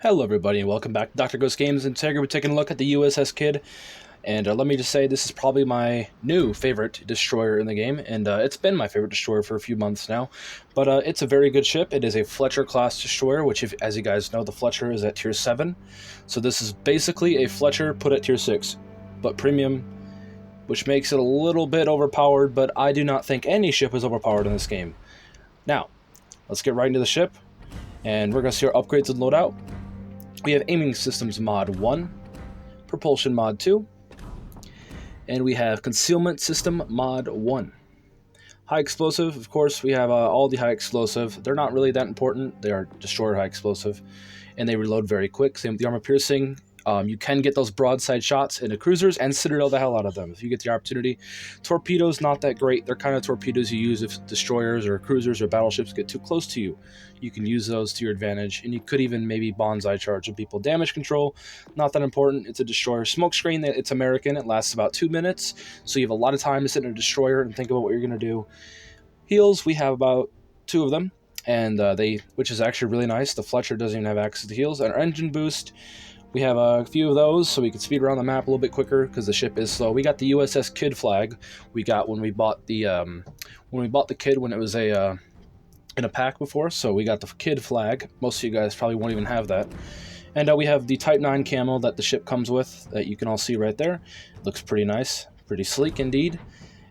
Hello everybody and welcome back to Dr. Ghost Games, and today we're taking a look at the USS Kidd. And let me just say, this is probably my new favorite destroyer in the game, and it's been my favorite destroyer for a few months now. But it's a very good ship. It is a Fletcher class destroyer, which, as you guys know, the Fletcher is at tier 7. So this is basically a Fletcher put at tier 6, but premium, which makes it a little bit overpowered, but I do not think any ship is overpowered in this game. Now, let's get right into the ship, and we're going to see our upgrades and loadout. We have Aiming Systems Mod 1, Propulsion Mod 2, and we have Concealment System Mod 1. High Explosive, of course, we have all the high explosive. They're not really that important. They are Destroyer high explosive, and they reload very quick. Same with the Armor Piercing. You can get those broadside shots into cruisers and Citadel the hell out of them if you get the opportunity. Torpedoes, not that great. They're kind of torpedoes you use if destroyers or cruisers or battleships get too close to you. You can use those to your advantage, and you could even maybe bonsai charge some people. Damage control, not that important. It's a destroyer. Smoke screen, it's American. It lasts about 2 minutes, so you have a lot of time to sit in a destroyer and think about what you're going to do. Heals, we have about 2 of them, and which is actually really nice. The Fletcher doesn't even have access to heals. And our engine boost, we have a few of those, so we can speed around the map a little bit quicker because the ship is slow. We got the USS Kidd flag. We got when we bought the Kidd when it was in a pack before, so we got the Kidd flag. Most of you guys probably won't even have that. And we have the Type 9 camo that the ship comes with that you can all see right there. Looks pretty nice, pretty sleek indeed.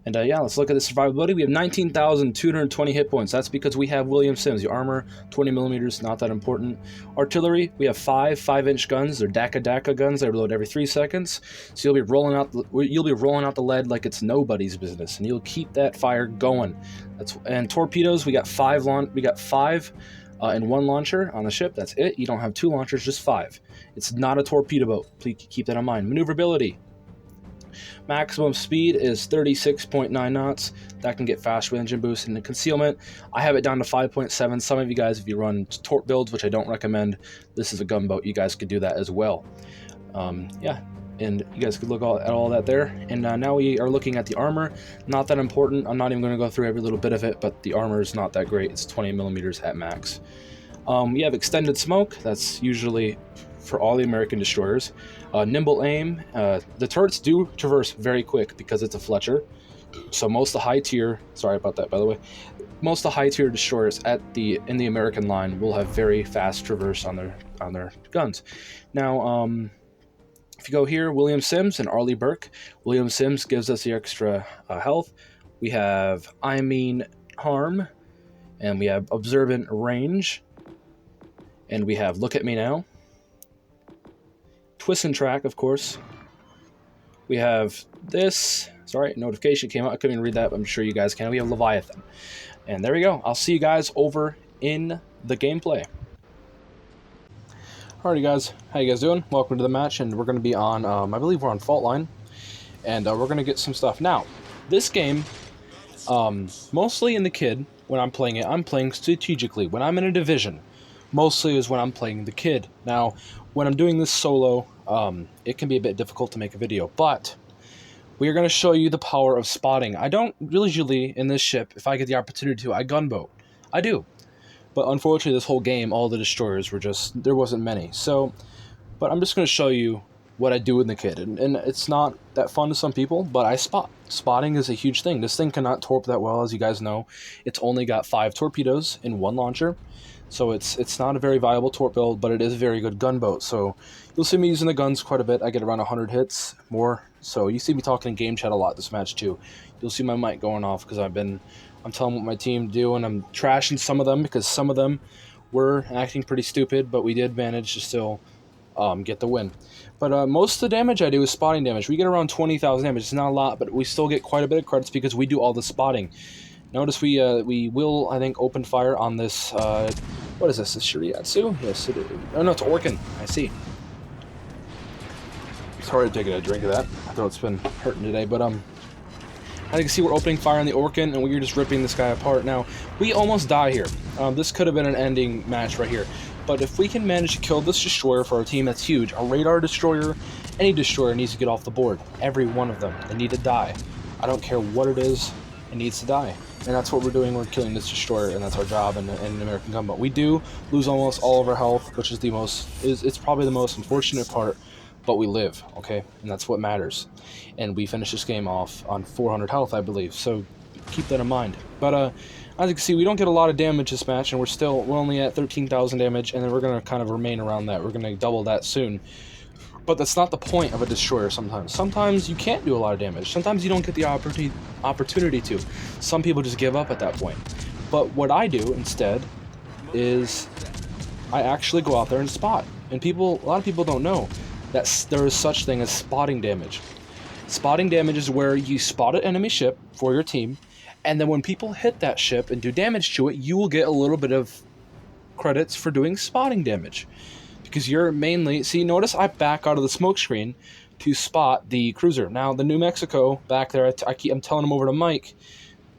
And yeah, let's look at the survivability. We have 19,220 hit points. That's because we have William Sims. The armor, 20 millimeters, not that important. Artillery, we have 5 5-inch guns. They're DACA guns. They reload every 3 seconds. So you'll be rolling out the lead like it's nobody's business, and you'll keep that fire going. And torpedoes, we got 5 and 1 launcher on the ship. That's it. You don't have 2 launchers, just 5. It's not a torpedo boat. Please keep that in mind. Maneuverability. Maximum speed is 36.9 knots. That can get faster with engine boost. And the concealment, I have it down to 5.7. Some of you guys, if you run torp builds, which I don't recommend, this is a gunboat, you guys could do that as well. Yeah, and you guys could look at all that there. And now we are looking at the armor. Not that important. I'm not even going to go through every little bit of it, but the armor is not that great. It's 20 millimeters at max. We have extended smoke. That's usually for all the American destroyers. Nimble aim. The turrets do traverse very quick because it's a Fletcher. So most of the high tier, sorry about that by the way, most of the high tier destroyers in the American line will have very fast traverse on their guns. Now, if you go here, William Sims and Arleigh Burke. William Sims gives us the extra health. We have I mean harm, and we have observant range, and we have look at me now. Twist and track, of course. We have this. Sorry, notification came out. I couldn't even read that, but I'm sure you guys can. We have Leviathan. And there we go. I'll see you guys over in the gameplay. Alrighty, guys. How you guys doing? Welcome to the match, and we're going to be on, I believe we're on Fault Line. And we're going to get some stuff. Now, this game, mostly in the Kidd, when I'm playing it, I'm playing strategically. When I'm in a division, mostly is when I'm playing the Kidd. Now, when I'm doing this solo, it can be a bit difficult to make a video, but we are going to show you the power of spotting. I don't usually, in this ship, if I get the opportunity to, I gunboat. I do. But unfortunately, this whole game, all the destroyers were just, there wasn't many. So, but I'm just going to show you what I do in the Kidd. And it's not that fun to some people, but I spot. Spotting is a huge thing. This thing cannot torp that well, as you guys know. It's only got 5 torpedoes in 1 launcher. So it's not a very viable torp build, but it is a very good gunboat. So you'll see me using the guns quite a bit. I get around 100 hits, more. So you see me talking in game chat a lot this match too. You'll see my mic going off because I'm telling what my team do, and I'm trashing some of them because some of them were acting pretty stupid, but we did manage to still get the win. But most of the damage I do is spotting damage. We get around 20,000 damage. It's not a lot, but we still get quite a bit of credits because we do all the spotting. Notice we will, I think, open fire on this, what is this, a Shiriatsu? Yes, it is. Oh no, it's Orkin, I see. Sorry to take a drink of that. I thought it's been hurting today, but as you can see, we're opening fire on the Orkin, and we're just ripping this guy apart. Now, we almost die here. This could have been an ending match right here, but if we can manage to kill this destroyer for our team, that's huge. A radar destroyer, any destroyer needs to get off the board. Every one of them, they need to die. I don't care what it is, it needs to die. And that's what we're doing. We're killing this destroyer, and that's our job in an American gunboat. We do lose almost all of our health, which is it's probably the most unfortunate part, but we live, okay? And that's what matters. And we finish this game off on 400 health, I believe, so keep that in mind. But as you can see, we don't get a lot of damage this match, and we're only at 13,000 damage, and then we're going to kind of remain around that. We're going to double that soon. But that's not the point of a destroyer sometimes. Sometimes you can't do a lot of damage. Sometimes you don't get the opportunity to. Some people just give up at that point. But what I do instead is I actually go out there and spot. And a lot of people don't know that there is such thing as spotting damage. Spotting damage is where you spot an enemy ship for your team, and then when people hit that ship and do damage to it, you will get a little bit of credits for doing spotting damage. Because you're mainly... See, notice I back out of the smoke screen to spot the cruiser. Now, the New Mexico back there, I'm telling him over to Mike.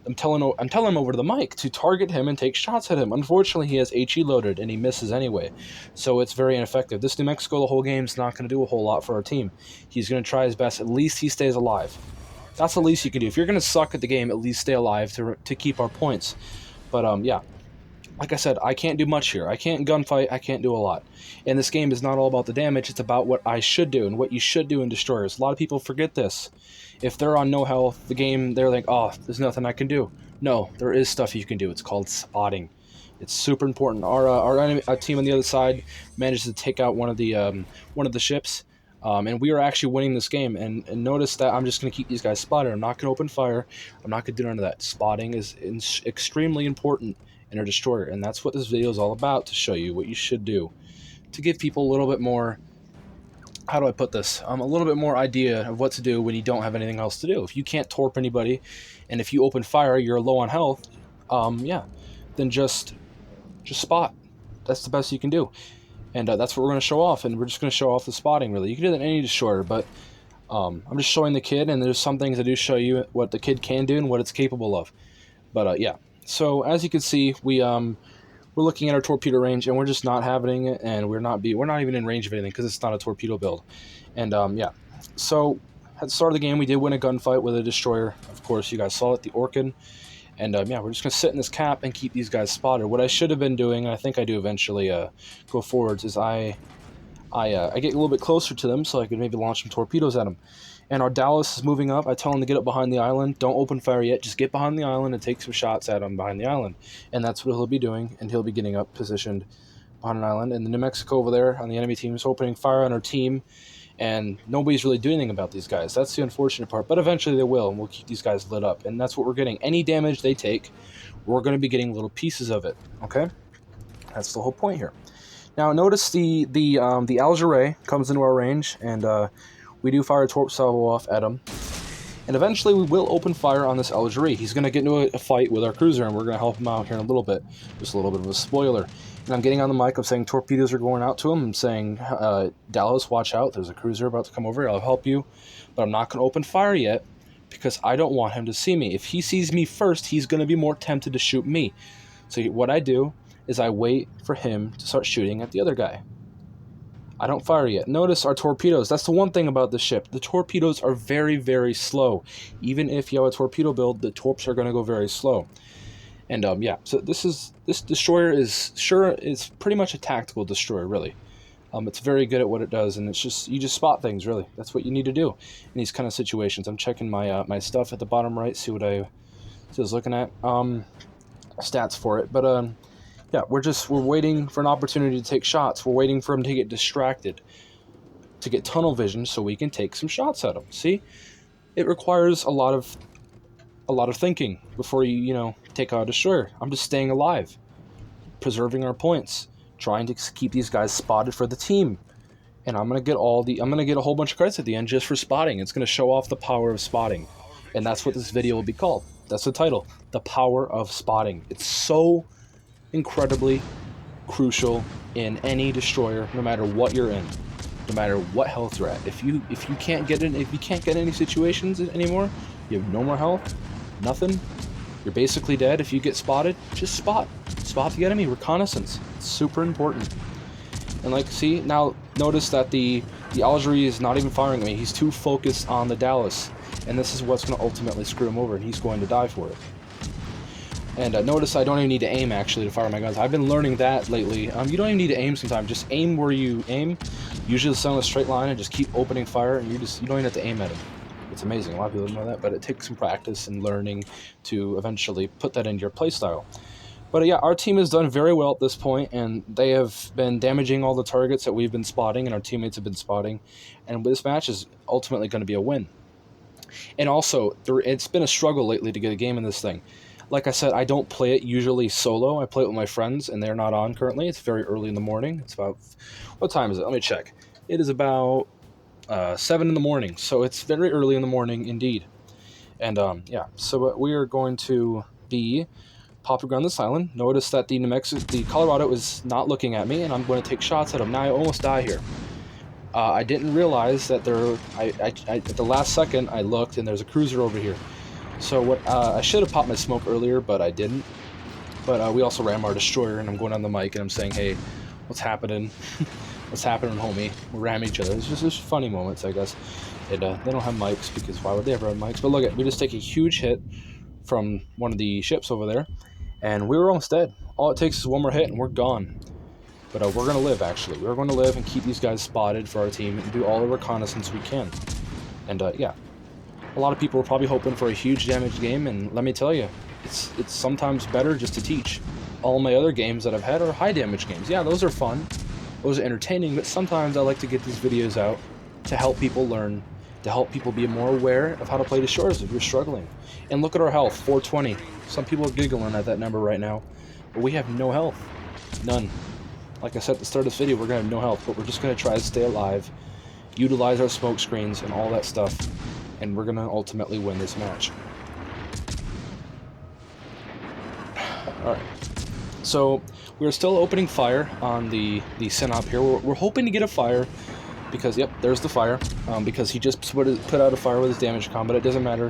I'm telling him over to the mic to target him and take shots at him. Unfortunately, he has HE loaded, and he misses anyway. So it's very ineffective. This New Mexico, the whole game's not going to do a whole lot for our team. He's going to try his best. At least he stays alive. That's the least you can do. If you're going to suck at the game, at least stay alive to keep our points. But, yeah. Like I said, I can't do much here. I can't gunfight. I can't do a lot. And this game is not all about the damage. It's about what I should do and what you should do in destroyers. A lot of people forget this. If they're on no health, the game, they're like, oh, there's nothing I can do. No, there is stuff you can do. It's called spotting. It's super important. Our team on the other side managed to take out one of the ships. And we are actually winning this game. And notice that I'm just going to keep these guys spotted. I'm not going to open fire. I'm not going to do none of that. Spotting is extremely important in a destroyer, and that's what this video is all about, to show you what you should do, to give people a little bit more, how do I put this, a little bit more idea of what to do when you don't have anything else to do. If you can't torp anybody, and if you open fire, you're low on health, yeah, then just spot. That's the best you can do, and that's what we're going to show off, and we're just going to show off the spotting, really. You can do that in any destroyer, but I'm just showing the kid, and there's some things I do show you what the kid can do and what it's capable of. But yeah. So as you can see, we're looking at our torpedo range, and we're just not having it, and we're not even in range of anything because it's not a torpedo build. And yeah, so at the start of the game, we did win a gunfight with a destroyer. Of course, you guys saw it, the Orkin. And yeah, we're just gonna sit in this cap and keep these guys spotted. What I should have been doing, and I think I do eventually go forwards, is I get a little bit closer to them so I could maybe launch some torpedoes at them. And our Dallas is moving up. I tell him to get up behind the island. Don't open fire yet. Just get behind the island and take some shots at him behind the island. And that's what he'll be doing. And he'll be getting up positioned behind an island. And the New Mexico over there on the enemy team is opening fire on our team. And nobody's really doing anything about these guys. That's the unfortunate part. But eventually they will, and we'll keep these guys lit up. And that's what we're getting. Any damage they take, we're going to be getting little pieces of it. Okay? That's the whole point here. Now notice the Algeray comes into our range, and we do fire a torp salvo off at him. And eventually we will open fire on this Algeray. He's going to get into a fight with our cruiser, and we're going to help him out here in a little bit. Just a little bit of a spoiler. And I'm getting on the mic, I'm saying torpedoes are going out to him. I'm saying, Dallas, watch out. There's a cruiser about to come over. I'll help you. But I'm not going to open fire yet because I don't want him to see me. If he sees me first, he's going to be more tempted to shoot me. So what I do is I wait for him to start shooting at the other guy. I don't fire yet. Notice our torpedoes. That's the one thing about the ship. The torpedoes are very, very slow. Even if you have a torpedo build, the torps are going to go very slow. And yeah, so this destroyer is pretty much a tactical destroyer, really. It's very good at what it does, and it's just you just spot things, really. That's what you need to do in these kind of situations. I'm checking my my stuff at the bottom right, see what I was looking at. Stats for it, but yeah, we're waiting for an opportunity to take shots. We're waiting for him to get distracted, to get tunnel vision, so we can take some shots at him. See, it requires a lot of thinking before you take out a destroyer. I'm just staying alive, preserving our points, trying to keep these guys spotted for the team, and I'm gonna get a whole bunch of credits at the end just for spotting. It's gonna show off the power of spotting, and that's what this video will be called. That's the title, The Power of Spotting. It's so incredibly crucial in any destroyer, no matter what you're in, no matter what health you're at. If you can't get any situations anymore, you have no more health, nothing, you're basically dead. If you get spotted, just spot the enemy. Reconnaissance, it's super important. And like, see, now notice that the Algeray is not even firing at me. He's too focused on the Dallas, and this is what's going to ultimately screw him over, and he's going to die for it. And notice I don't even need to aim, actually, to fire my guns. I've been learning that lately. You don't even need to aim sometimes. Just aim where you aim. Usually it's on a straight line and just keep opening fire, and you don't even have to aim at them. It's amazing. A lot of people don't know that, but it takes some practice and learning to eventually put that into your playstyle. But yeah, our team has done very well at this point, and they have been damaging all the targets that we've been spotting and our teammates have been spotting. And this match is ultimately going to be a win. And also, it's been a struggle lately to get a game in this thing. Like I said, I don't play it usually solo. I play it with my friends, and they're not on currently. It's very early in the morning. It's about, what time is it? Let me check. It is about 7 in the morning, so it's very early in the morning indeed. And yeah, so we are going to be popping around this island. Notice that the Colorado is not looking at me, and I'm going to take shots at him. Now I almost die here. I didn't realize that at the last second I looked, and there's a cruiser over here. So what I should have popped my smoke earlier, but I didn't. But we also ram our destroyer, and I'm going on the mic and I'm saying, "Hey, what's happening? What's happening, homie?" We ram each other. It's just funny moments, I guess. They don't have mics, because why would they ever have mics? But look at, we just take a huge hit from one of the ships over there, and we were almost dead. All it takes is one more hit, and we're gone. But we're going to live, actually. We're going to live and keep these guys spotted for our team and do all the reconnaissance we can. And yeah, a lot of people are probably hoping for a huge damage game, and let me tell you, it's sometimes better just to teach. All my other games that I've had are high damage games. Yeah, those are fun. Those are entertaining, but sometimes I like to get these videos out to help people learn, to help people be more aware of how to play destroyers if you're struggling. And look at our health, 420. Some people are giggling at that number right now, but we have no health. None. Like I said at the start of this video, we're going to have no health, but we're just going to try to stay alive, utilize our smoke screens and all that stuff, and we're going to ultimately win this match. Alright, so we're still opening fire on the Synop here. We're hoping to get a fire, because, yep, there's the fire, because he just put out a fire with his damage con, but it doesn't matter.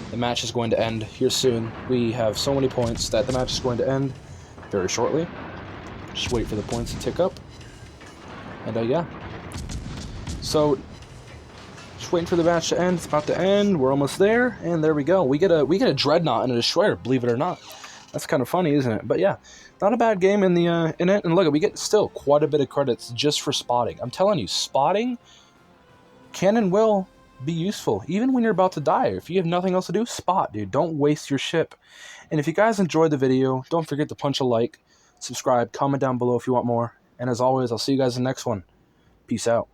The match is going to end here soon. We have so many points that the match is going to end very shortly. Just wait for the points to tick up. And yeah. So just waiting for the match to end. It's about to end. We're almost there, and there we go. We get a dreadnought and a destroyer, believe it or not. That's kind of funny, isn't it? But yeah, not a bad game in it. And look, we get still quite a bit of credits just for spotting. I'm telling you, spotting can and will be useful, even when you're about to die. If you have nothing else to do, spot, dude. Don't waste your ship. And if you guys enjoyed the video, don't forget to punch a like, subscribe, comment down below if you want more. And as always, I'll see you guys in the next one. Peace out.